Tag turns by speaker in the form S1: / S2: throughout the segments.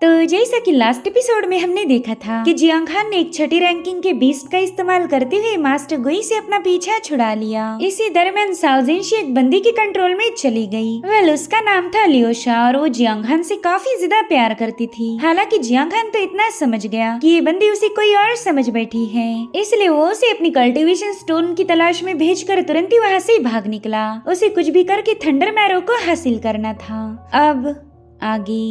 S1: तो जैसा कि लास्ट एपिसोड में हमने देखा था कि जियांग खान ने एक छठी रैंकिंग के बीस्ट का इस्तेमाल करते हुए मास्टर गुई से अपना पीछा छुड़ा लिया। इसी दरमियान साओजिनशी एक बंदी के कंट्रोल में चली गई। उसका नाम था लियोशा और वो जियांग खान से काफी ज्यादा प्यार करती थी। हालांकि जियांग खान तो इतना समझ गया कि ये बंदी उसे कोई और समझ बैठी है, इसलिए वो उसे अपनी कल्टीवेशन स्टोन की तलाश में भेजकर तुरंत ही वहाँ से भाग निकला। उसे कुछ भी करके थंडर मैरो को हासिल करना था। अब आगे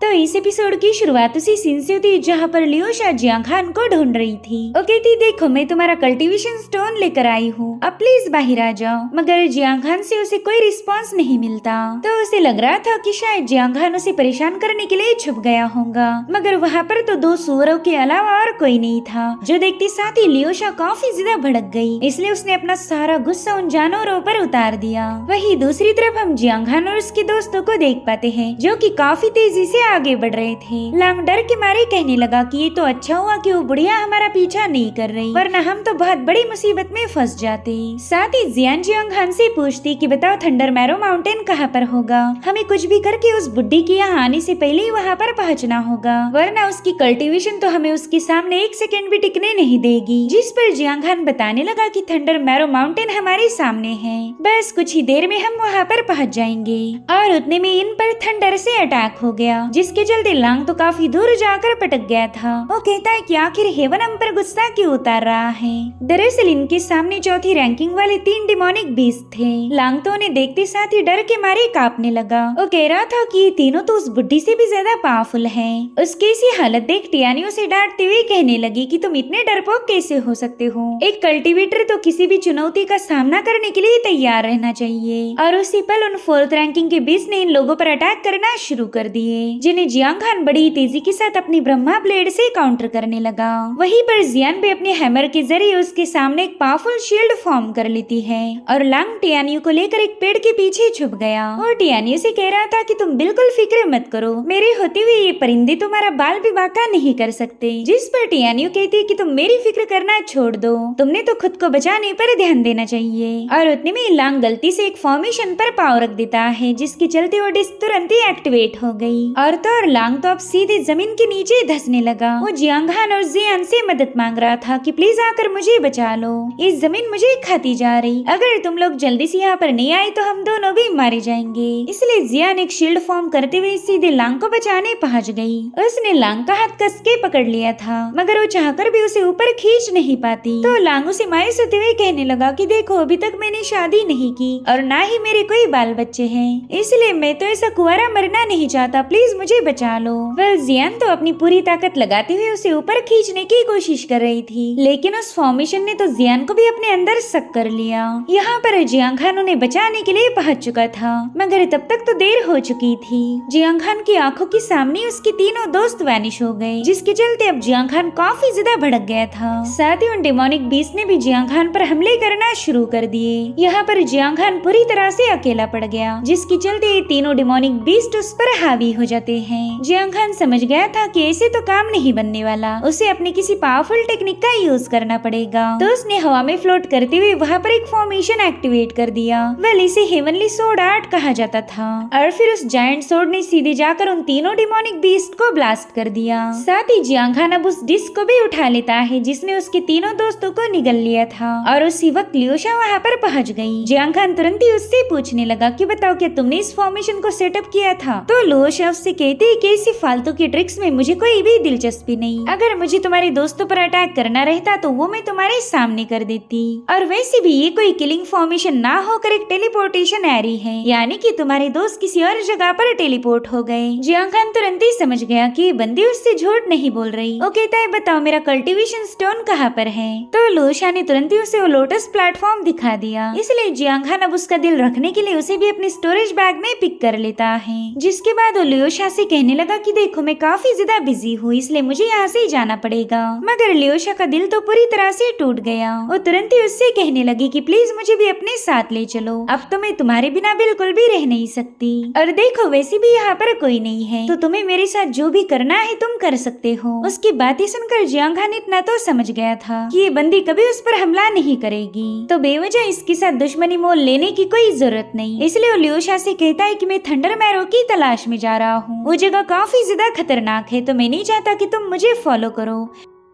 S1: तो इस एपिसोड की शुरुआत उसी सीन से होती जहाँ पर लियोशा जियांग खान को ढूंढ रही थी। वो कहती, देखो मैं तुम्हारा कल्टीवेशन स्टोन लेकर आई हूँ, अब प्लीज बाहर आ जाओ। मगर जियांग खान से उसे कोई रिस्पांस नहीं मिलता, तो उसे लग रहा था कि शायद जियांग खान उसे परेशान करने के लिए छुप गया होगा। मगर वहाँ पर तो दो सुअरों के अलावा और कोई नहीं था, जो देखते साथ ही लियोशा काफी ज्यादा भड़क गई। इसलिए उसने अपना सारा गुस्सा उन जानवरों पर उतार दिया। वही दूसरी तरफ हम जियांग खान और उसके दोस्तों को देख पाते हैं, जो कि काफी तेजी से आगे बढ़ रहे थे। लांग डर के मारे कहने लगा कि ये तो अच्छा हुआ कि वो बुढ़िया हमारा पीछा नहीं कर रही, वरना हम तो बहुत बड़ी मुसीबत में फंस जाते। साथ ही जियान जियांग खान से पूछती कि बताओ थंडर मैरो माउंटेन कहाँ पर होगा, हमें कुछ भी करके उस बुड्ढी के यहाँ आने से पहले ही वहाँ पर पहुँचना होगा, वरना उसकी कल्टीवेशन तो हमें उसके सामने एक सेकेंड भी टिकने नहीं देगी। जिस पर जियांग खान बताने लगा कि थंडर मैरो माउंटेन हमारे सामने है, बस कुछ ही देर में हम वहाँ पर पहुँच जाएंगे। और उतने में इन पर थंडर से अटैक हो गया, जिसके चलते लांग तो काफी दूर जाकर पटक गया था। वो कहता है कि आखिर हेवन हम पर गुस्सा क्यों उतार रहा है। दरअसल इनके सामने चौथी रैंकिंग वाले 3 डिमोनिक बीस्ट थे। लांग तो उन्हें देखते साथ ही डर के मारे कांपने लगा। वो कह रहा था कि ये तीनों तो उस बुड्ढी से भी ज्यादा पावरफुल है। उसकी इसी हालत देख टियानी उसे डांटते हुए कहने लगी कि तुम इतने डरपोक कैसे हो सकते हो, एक कल्टीवेटर तो किसी भी चुनौती का सामना करने के लिए तैयार रहना चाहिए। और उसी पल उन 4th रैंकिंग के बीस्ट ने इन लोगों पर अटैक करना शुरू कर दिए, जिन्हें जियांग खान बड़ी तेजी के साथ अपनी ब्रह्मा ब्लेड से काउंटर करने लगा। वहीं पर जियान भी अपने हैमर के जरिए उसके सामने एक पावरफुल शील्ड फॉर्म कर लेती है और लांग टियानियो को लेकर एक पेड़ के पीछे छुप गया और टियानियो से कह रहा था कि तुम बिल्कुल फिक्र मत करो, मेरे होते हुए ये परिंदे तुम्हारा बाल भी बांका नहीं कर सकते। जिस पर टियानियो कहती है कि तुम मेरी फिक्र करना छोड़ दो, तुमने तो खुद को बचाने पर ध्यान देना चाहिए। और उतने में लांग गलती से एक फॉर्मेशन पर पाव रख देता है, जिसके चलते वो डिस्क तुरंत ही एक्टिवेट हो गई। और तो और लांग तो अब सीधे जमीन के नीचे धंसने लगा। वो जियांग खान और जियान से मदद मांग रहा था कि प्लीज आकर मुझे बचा लो, इस जमीन मुझे खाती जा रही, अगर तुम लोग जल्दी से यहाँ पर नहीं आए तो हम दोनों भी मारे जाएंगे। इसलिए जियान एक शील्ड फॉर्म करते हुए सीधे लांग को बचाने पहुँच गई। उसने लांग का हाथ कस के पकड़ लिया था, मगर वो चाहकर भी उसे ऊपर खींच नहीं पाती। तो लांग उसे मायूस होते हुए कहने लगा कि देखो अभी तक मैंने शादी नहीं की और ना ही मेरे कोई बाल बच्चे हैं, इसलिए मैं तो ऐसा कुंवारा मरना नहीं चाहता, प्लीज मुझे बचा लो। जियान तो अपनी पूरी ताकत लगाते हुए उसे ऊपर खींचने की कोशिश कर रही थी, लेकिन उस फॉर्मेशन ने तो जियान को भी अपने अंदर सक कर लिया। यहाँ पर जियांग खान उन्हें बचाने के लिए पहुँच चुका था, मगर तब तक तो देर हो चुकी थी। जियांग खान की आंखों के सामने उसके तीनों दोस्त वैनिश हो गए, जिसके चलते अब जियांग खान काफी ज्यादा भड़क गया था। साथ ही उन डेमोनिक बीस्ट ने भी जियांग खान पर हमले करना शुरू कर दिए। यहाँ पर जियांग खान पूरी तरह से अकेला पड़ गया, जिसके चलते ये तीनों डेमोनिक बीस्ट उस पर हावी हो जाते हैं। जियांग खान समझ गया था कि ऐसे तो काम नहीं बनने वाला, उसे अपनी किसी पावरफुल टेक्निक का यूज करना पड़ेगा। तो उसने हवा में फ्लोट करते हुए वहाँ पर एक फॉर्मेशन एक्टिवेट कर दिया। वेल इसे हेवनली सोर्ड आर्ट कहा जाता था। और फिर उस जायंट सोर्ड ने सीधे जाकर उन तीनों डिमोनिक बीस्ट को ब्लास्ट कर दिया। साथ ही जियांग खान अब उस डिस्क को भी उठा लेता है, जिसने उसके तीनों दोस्तों को निगल लिया था। और उसी वक्त लियोशा वहाँ पर पहुँच गई। जियांग खान तुरंत ही उससे पूछने लगा कि बताओ क्या तुमने इस फॉर्मेशन को सेटअप किया था। तो लियोशा उससे कहती है कि इसी फालतू की ट्रिक्स में मुझे कोई भी दिलचस्पी नहीं, अगर मुझे तुम्हारे दोस्तों पर अटैक करना रहता तो वो मैं तुम्हारे सामने कर देती। और वैसे भी ये कोई किलिंग फॉर्मेशन ना होकर एक टेलीपोर्टेशन एरी है, यानी कि तुम्हारे दोस्त किसी और जगह पर टेलीपोर्ट हो गए। जियांग खान तुरंत ही समझ गया कि बंदी उससे झूठ नहीं बोल रही। वो कहता है बताओ मेरा कल्टीवेशन स्टोन कहाँ पर है। तो लियोशा ने तुरंत ही उसे वो लोटस प्लेटफॉर्म दिखा दिया। इसलिए जियांग खान अब उसका दिल रखने के लिए उसे भी अपने स्टोरेज बैग में पिक कर लेता है। जिसके बाद वो लियोशा से कहने लगा कि देखो मैं काफी ज्यादा बिजी हूँ, इसलिए मुझे यहाँ से जाना पड़ेगा। मगर लियोशा का दिल तो पूरी तरह से टूट गया। वो तुरंत ही उससे कहने लगी कि प्लीज मुझे भी अपने साथ ले चलो, अब तो मैं तुम्हारे बिना बिल्कुल भी रह नहीं सकती। और देखो वैसे भी यहाँ पर कोई नहीं है, तो तुम्हें मेरे साथ जो भी करना है तुम कर सकते हो। उसकी बातें सुनकर जियांग खान इतना तो समझ गया था कि ये बंदी कभी उस पर हमला नहीं करेगी, तो बेवजह इसके साथ दुश्मनी मोल लेने की कोई जरूरत नहीं। इसलिए वो लियोशा से कहता है कि मैं थंडर मैरो की तलाश में जा रहा हूँ वो जगह काफी ज्यादा खतरनाक है, तो मैं नहीं चाहता कि तुम मुझे फॉलो करो,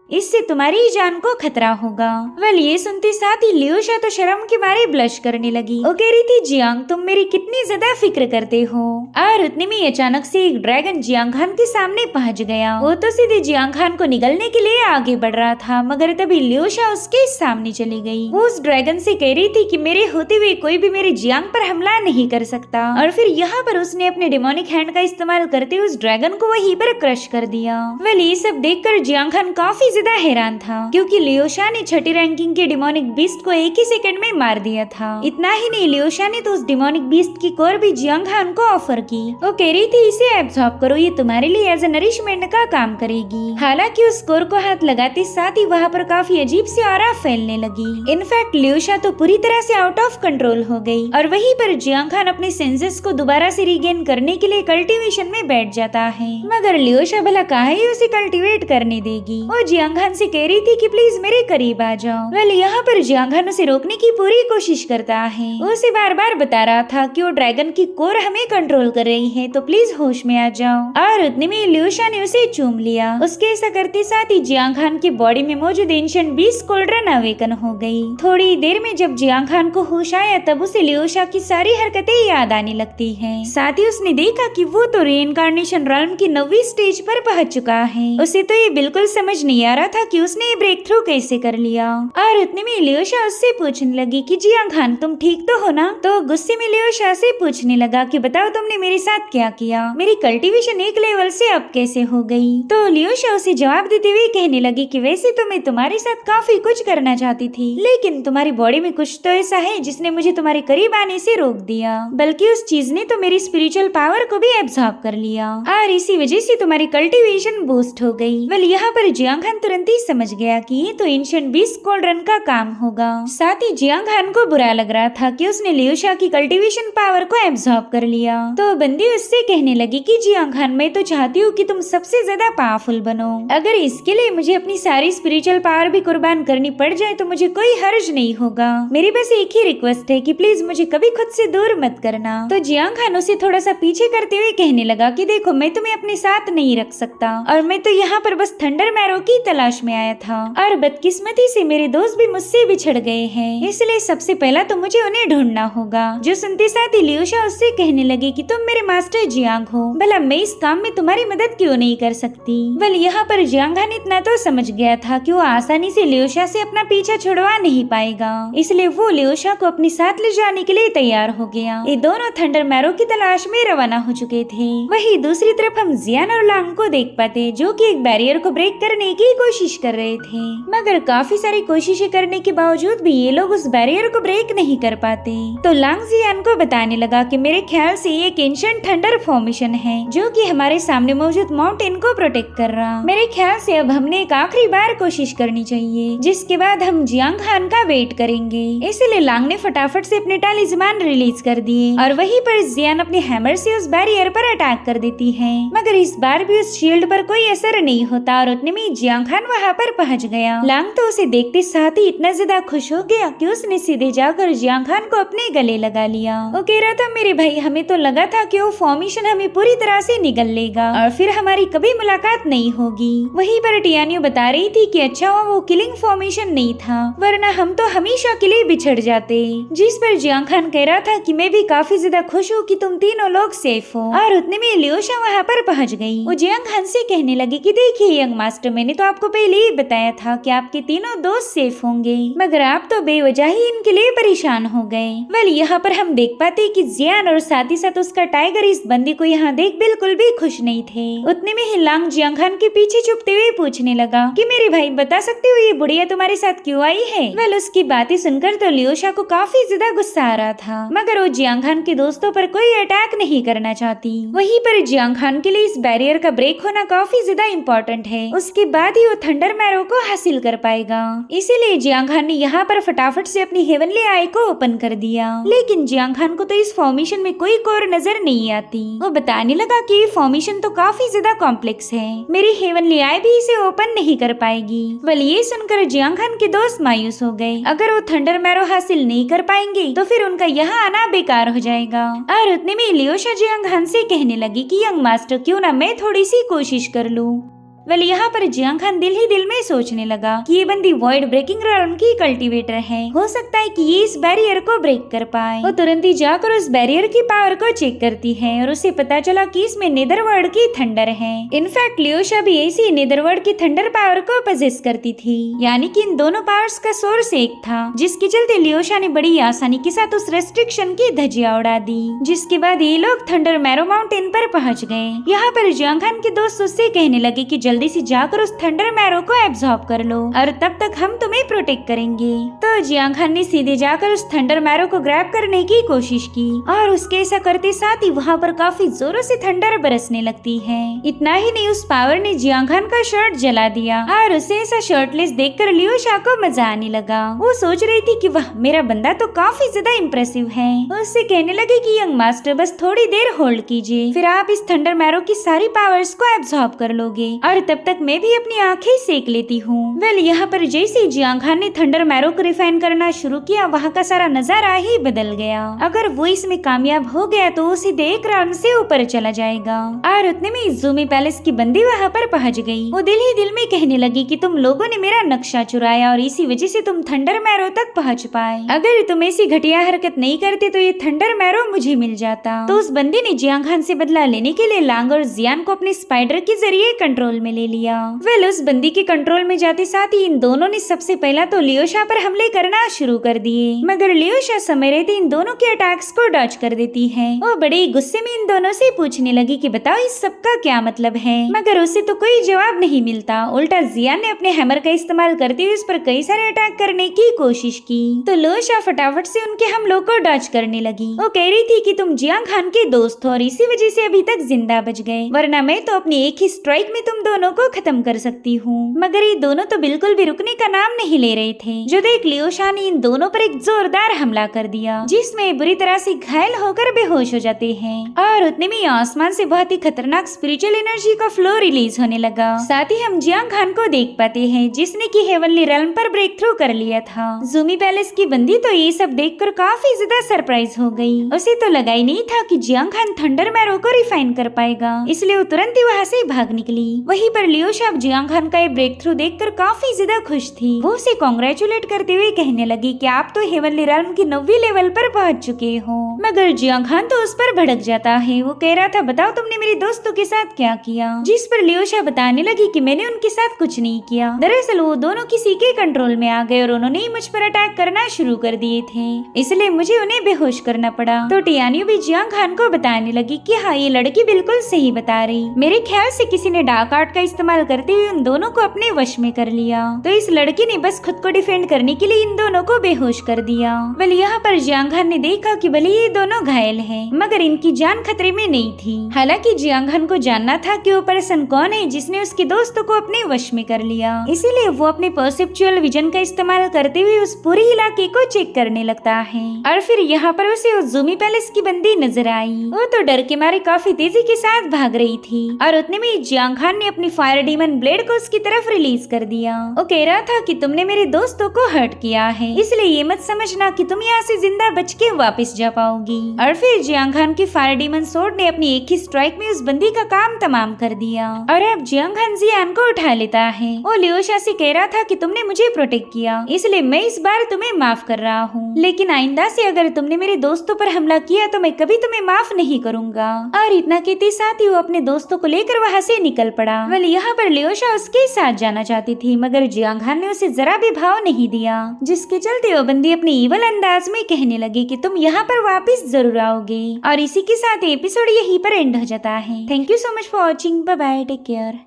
S1: इससे तुम्हारी ही जान को खतरा होगा। वेल ये सुनते साथ ही लियोशा तो शर्म के मारे ब्लश करने लगी। वो कह रही थी जियांग तुम मेरी कितनी ज्यादा फिक्र करते हो। और उतने में अचानक से एक ड्रैगन जियांग खान के सामने पहुंच गया। वो तो सीधे जियांग खान को निगलने के लिए आगे बढ़ रहा था, मगर तभी लियोशा उसके सामने चली गई। वो उस ड्रैगन से कह रही थी कि मेरे होते हुए कोई भी मेरे जियांग पर हमला नहीं कर सकता। और फिर यहाँ पर उसने अपने डेमोनिक हैंड का इस्तेमाल करते हुए उस ड्रैगन को वहीं पर क्रश कर दिया। वेल ये सब देखकर जियांग खान काफी ज्यादा हैरान था, क्योंकि लियोशा ने छठी रैंकिंग के डिमोनिक बीस्ट को एक ही सेकंड में मार दिया था। इतना ही नहीं, लियोशा ने तो उस डिमोनिक बीस्ट की कोर भी जियांग खान को ऑफर की। वो कह रही थी इसे एब्सॉर्ब करो, ये तुम्हारे लिए एज ए नरिशमेंट का काम करेगी। हालांकि उस कोर को हाथ लगाते साथ ही वहाँ पर काफी अजीब सी ऑरा फैलने लगी। इनफैक्ट लियोशा तो पूरी तरह से आउट ऑफ कंट्रोल हो गई और वहीं पर जियांग खान अपने सेंसेस को दोबारा से रीगेन करने के लिए कल्टीवेशन में बैठ जाता है। मगर लियोशा भला काहे ही उसे कल्टीवेट करने देगी। वो जियांग खान से कह रही थी कि प्लीज मेरे करीब आ जाओ। वेल यहाँ पर जियांग खान उसे रोकने की पूरी कोशिश करता है। वो उसे बार बार बता रहा था कि वो ड्रैगन की कोर हमें कंट्रोल कर रही है, तो प्लीज होश में आ जाओ। और उतने में लियोशा ने उसे चूम लिया। उसके ऐसा करते साथ ही जियांग खान की बॉडी में मौजूद एंशिएंट बीस्ट कोल्ड्रन अवेकन हो गई। थोड़ी देर में जब जियांग खान को होश आया तब उसे लियोशा की सारी हरकतें याद आने लगती है। साथ ही उसने देखा कि वो तो रीइंकार्नेशन realm की 9वीं स्टेज पर पहुंच चुका है। उसे तो ये बिल्कुल समझ नहीं आ रहा था कि उसने ये ब्रेक थ्रू कैसे कर लिया। और उतने में लियोशा उससे पूछने लगी कि जियांग खान तुम ठीक तो हो ना। तो गुस्से में लियोशा से पूछने लगा कि बताओ तुमने मेरे साथ क्या किया, मेरी कल्टीवेशन एक लेवल से अब कैसे हो गई। तो लियोशा उसे जवाब देते हुए कहने लगी कि वैसे तो मैं तुम्हारे साथ काफी कुछ करना चाहती थी, लेकिन तुम्हारी बॉडी में कुछ तो ऐसा है जिसने मुझे तुम्हारे करीब आने से रोक दिया। बल्कि उस चीज ने तो मेरी स्पिरिचुअल पावर को भी एब्सॉर्ब कर लिया और इसी वजह से तुम्हारी कल्टीवेशन बूस्ट हो गई। वेल यहाँ पर जियांग खान तुरंत ही समझ गया कि ये तो एंशिएंट बीस्ट कोल्ड्रन का काम होगा। साथ ही जियांग खान को बुरा लग रहा था कि उसने लियोशा की कल्टीवेशन पावर को एब्सॉर्ब कर लिया। तो बंदी उससे कहने लगी कि जियांग खान मैं तो चाहती हूँ कि तुम सबसे ज्यादा पावरफुल बनो। अगर इसके लिए मुझे अपनी सारी स्पिरिचुअल पावर भी कुर्बान करनी पड़ जाए तो मुझे कोई हर्ज नहीं होगा। मेरी बस एक ही रिक्वेस्ट है कि प्लीज मुझे कभी खुद से दूर मत करना। तो जियांग खान उसे थोड़ा सा पीछे करते हुए कहने लगा कि देखो मैं तुम्हें अपने साथ नहीं रख सकता और मैं तो यहाँ पर बस थंडर मैरो की तलाश में आया था और बदकिस्मती से मेरे दोस्त भी मुझसे बिछड़ गए हैं, इसलिए सबसे पहला तो मुझे उन्हें ढूंढना होगा। जो सुनते साथ ही लियोशा उससे कहने लगी कि तुम मेरे मास्टर जियांग हो, भला मैं इस काम में तुम्हारी मदद क्यों नहीं कर सकती। वेल यहाँ पर जियांग खान इतना तो समझ गया था कि वो आसानी से लियोशा से अपना पीछा छुड़वा नहीं पाएगा, इसलिए वो लियोशा को अपने साथ ले जाने के लिए तैयार हो गया। ये दोनों थंडर मैरो की तलाश में रवाना हो चुके थे। वही दूसरी तरफ हम जियान और लांग को देख पाते जो कि एक बैरियर को ब्रेक करने की कोशिश कर रहे थे, मगर काफी सारी कोशिशें करने के बावजूद भी ये लोग उस बैरियर को ब्रेक नहीं कर पाते। तो लांग जियान को बताने लगा कि मेरे ख्याल से ये एक एंशिएंट थंडर फॉर्मेशन है जो कि हमारे सामने मौजूद माउंटेन को प्रोटेक्ट कर रहा। मेरे ख्याल से अब हमने एक आखिरी बार कोशिश करनी चाहिए, जिसके बाद हम जियांग खान का वेट करेंगे। इसलिए लांग ने फटाफट से अपने टालिस्मान रिलीज कर दिए और वहीं पर जियान अपने हैमर से उस बैरियर पर अटैक कर देती है, मगर इस बार भी उस शील्ड पर कोई असर नहीं होता और उतने में जियांग खान वहाँ पर पहुँच गया। लांग तो उसे देखते साथ ही इतना ज्यादा खुश हो गया कि उसने सीधे जाकर जियांग खान को अपने गले लगा लिया। वो कह रहा था मेरे भाई हमें तो लगा था कि वो फॉर्मेशन हमें पूरी तरह से निगल लेगा और फिर हमारी कभी मुलाकात नहीं होगी। वहीं पर टियानियो बता रही थी कि अच्छा हुआ वो किलिंग फॉर्मेशन नहीं था, वरना हम तो हमेशा के लिए बिछड़ जाते। जिस पर जियांग खान कह रहा था कि मैं भी काफी ज्यादा खुश हूँ कि तुम तीनों लोग सेफ हो। और उतने में लियोशा वहाँ पर पहुँच गई। वो जियांग खान से कहने लगी कि देखिए यंग मास्टर, मैंने तो आपको पहले ही बताया था कि आपके तीनों दोस्त सेफ होंगे, मगर आप तो बेवजह ही इनके लिए परेशान हो गए। वेल यहाँ पर हम देख पाते कि जियान और साथ ही साथ उसका टाइगर इस बंदी को यहाँ देख बिल्कुल भी खुश नहीं थे। उतने में ही लांग जियांग खान के पीछे छुपते हुए पूछने लगा कि मेरे भाई बता सकते हो ये बुढ़िया तुम्हारे साथ क्यों आई है। वेल उसकी बातें सुनकर तो लियोशा को काफी ज्यादा गुस्सा आ रहा था, मगर वो जियांग खान के दोस्तों पर कोई अटैक नहीं करना चाहती। वहीं पर जियांग खान के लिए इस बैरियर का ब्रेक होना काफी ज्यादा इम्पोर्टेंट है। उसके बाद ही वो वो थंडर मैरो को हासिल कर पाएगा। इसीलिए जियांग खान ने यहाँ पर फटाफट से अपनी हेवनली आई को ओपन कर दिया। लेकिन जियांग खान को तो इस फॉर्मेशन में कोई कोर नजर नहीं आती। वो बताने लगा कि ये फॉर्मेशन तो काफी ज्यादा कॉम्प्लेक्स है, मेरी हेवनली आई भी इसे ओपन नहीं कर पाएगी। वेल ये सुनकर जियांग खान के दोस्त मायूस हो गए। अगर वो थंडर मैरो हासिल नहीं कर पाएंगे तो फिर उनका यहाँ आना बेकार हो जाएगा। और उतने में लियोशा जियांग खान से कहने लगी कि यंग मास्टर क्यों ना मैं थोड़ी सी कोशिश कर लूं। वेल यहाँ पर जियांग खान दिल ही दिल में सोचने लगा कि ये बंदी वॉइड ब्रेकिंग realm की कल्टीवेटर है, हो सकता है कि ये इस बैरियर को ब्रेक कर पाए। वो तुरंत ही जाकर उस बैरियर की पावर को चेक करती है और उसे पता चला कि इसमें नेदरवर्ल्ड की थंडर है। इनफैक्ट लियोशा भी ऐसी नेदरवर्ल्ड की थंडर पावर को पजेस करती थी, यानी कि इन दोनों पावर्स का सोर्स एक था, जिसके चलते लियोशा ने बड़ी आसानी के साथ उस रेस्ट्रिक्शन की धज्जियां उड़ा दी। जिसके बाद ये लोग थंडर मैरो माउंटेन पर पहुँच गए। यहाँ पर जियांग खान के दोस्त उससे कहने लगे कि जल्दी से जाकर उस थंडर मैरो को एब्जॉर्ब कर लो और तब तक हम तुम्हें प्रोटेक्ट करेंगे। तो जियांग खान ने सीधे जाकर उस थंडर मैरो को ग्रैब करने की कोशिश की और उसके ऐसा करते साथ ही वहाँ पर काफी जोरों से थंडर बरसने लगती है। इतना ही नहीं, उस पावर ने जियांग खान का शर्ट जला दिया और उसे ऐसा शर्टलेस देखकर लियोशा को मजा आने लगा। वो सोच रही थी कि वाह, मेरा बंदा तो काफी ज्यादा इम्प्रेसिव है। उससे कहने लगे कि यंग मास्टर बस थोड़ी देर होल्ड कीजिए, फिर आप इस थंडर मैरो की सारी पावर्स को एब्जॉर्ब कर लोगे और तब तक मैं भी अपनी आंखें सेक लेती हूँ। वेल यहाँ पर जैसे जियांग खान ने थंडर मैरो को रिफाइन करना शुरू किया, वहाँ का सारा नजारा ही बदल गया। अगर वो इसमें कामयाब हो गया तो वो सीधे एक राउंड से ऊपर चला जाएगा। और उतने में ज़ूमी पैलेस की बंदी वहाँ पर पहुँच गई। वो दिल ही दिल में कहने लगी कि तुम लोगों ने मेरा नक्शा चुराया और इसी वजह से तुम थंडर मैरो तक पहुँच पाए। अगर तुम ऐसी घटिया हरकत नहीं करते तो ये थंडर मैरो मुझे मिल जाता। तो उस बंदी ने जियांग खान से बदला लेने के लिए लांग और जियान को अपने स्पाइडर के जरिए कंट्रोल में ले लिया। वेल उस बंदी के कंट्रोल में जाते साथ ही इन दोनों ने सबसे पहला तो लियोशा पर हमले करना शुरू कर दिए, मगर लियोशा समय रहते इन दोनों के अटैक्स को डॉज कर देती है। वो बड़े गुस्से में इन दोनों से पूछने लगी कि बताओ इस सब का क्या मतलब है, मगर उसे तो कोई जवाब नहीं मिलता। उल्टा जियान ने अपने हैमर का इस्तेमाल करते हुए उस पर कई सारे अटैक करने की कोशिश की, तो लियोशा फटाफट से उनके हमलों को डॉज करने लगी। वो कह रही थी कि तुम जियांग खान के दोस्त हो और इसी वजह से अभी तक जिंदा बच गए, वरना मैं तो अपनी एक ही स्ट्राइक में तुम दोनों को खत्म कर सकती हूँ। मगर ये दोनों तो बिल्कुल भी रुकने का नाम नहीं ले रहे थे। जो देख लियोशा ने इन दोनों पर एक जोरदार हमला कर दिया, जिसमें बुरी तरह से घायल होकर बेहोश हो जाते हैं। और उतने में आसमान से बहुत ही खतरनाक स्पिरिचुअल एनर्जी का फ्लो रिलीज होने लगा। साथ ही हम जियांग खान को देख पाते हैं, जिसने की हेवनली रेल्म पर ब्रेक थ्रू कर लिया था। ज़ूमी पैलेस की बंदी तो ये सब देखकर काफी ज्यादा सरप्राइज हो गई। उसे तो लगा ही नहीं था कि जियांग खान थंडर मैरो को रिफाइन कर पाएगा, इसलिए वो तुरंत ही वहाँ से भाग निकली। वहीं पर लियोशा जियांग खान का ये ब्रेक थ्रू देखकर काफी ज्यादा खुश थी। वो उसे कांग्रेचुलेट करते हुए कहने लगी कि आप तो हेवनली रेल्म की 9वीं लेवल पर पहुंच चुके हो। मगर जियांग खान तो उस पर भड़क जाता है। वो कह रहा था बताओ तुमने मेरे दोस्तों के साथ क्या किया, जिस पर लियोशा बताने लगी कि मैंने उनके साथ कुछ नहीं किया। दरअसल वो दोनों किसी के कंट्रोल में आ गए और उन्होंने ही मुझ पर अटैक करना शुरू कर दिए थे, इसलिए मुझे उन्हें बेहोश करना पड़ा। तो टियानियो भी जियांग खान को बताने लगी कि हाँ ये लड़की बिल्कुल सही बता रही, मेरे ख्याल से किसी ने डार्क आर्ट का इस्तेमाल करते हुए उन दोनों को अपने वश में कर लिया। तो इस लड़की ने बस खुद को डिफेंड करने के लिए इन दोनों को बेहोश कर दिया। वेल यहाँ पर जियांग खान ने देखा कि भले ये दोनों घायल हैं, मगर इनकी जान खतरे में नहीं थी। हालांकि जियांग खान को जानना था कि वो पर्सन कौन है जिसने उसके दोस्तों को अपने वश में कर लिया, इसीलिए वो अपने परसेप्चुअल विजन का इस्तेमाल करते हुए उस पूरे इलाके को चेक करने लगता है। और फिर यहाँ पर उसे उस ज़ूमी पैलेस की बंदी नजर आई। वो तो डर के मारे काफी तेजी के साथ भाग रही थी और उतने में जियांग खान ने अपनी फायर डीमन ब्लेड को उसकी तरफ रिलीज कर दिया। वो कह रहा था कि तुमने मेरे दोस्तों को हर्ट किया है, इसलिए ये मत समझना कि तुम यहाँ से जिंदा बच के वापस जा पाओगी। और फिर जियांग खान की फायर डीमन सोर्ड ने अपनी एक ही स्ट्राइक में उस बंदी का काम तमाम कर दिया। और अब जियांग खान जियान को उठा लेता है। वो लियोशा से कह रहा था कि तुमने मुझे प्रोटेक्ट किया, इसलिए मैं इस बार तुम्हें माफ कर रहा हूँ, लेकिन आइंदा से अगर तुमने मेरे दोस्तों पर हमला किया तो मैं कभी तुम्हें माफ नहीं करूँगा। और इतना कहते साथ ही वो अपने दोस्तों को लेकर वहाँ से निकल पड़ा। वेल यहाँ पर लियोशा उसके साथ जाना चाहती थी, मगर जियांग खान ने उसे जरा भी भाव नहीं दिया, जिसके चलते वो बंदी अपने ईवल अंदाज में कहने लगी कि तुम यहाँ पर वापस जरूर आओगे। और इसी के साथ एपिसोड यहीं पर एंड हो जाता है। Thank you so much for watching. Bye bye, take care.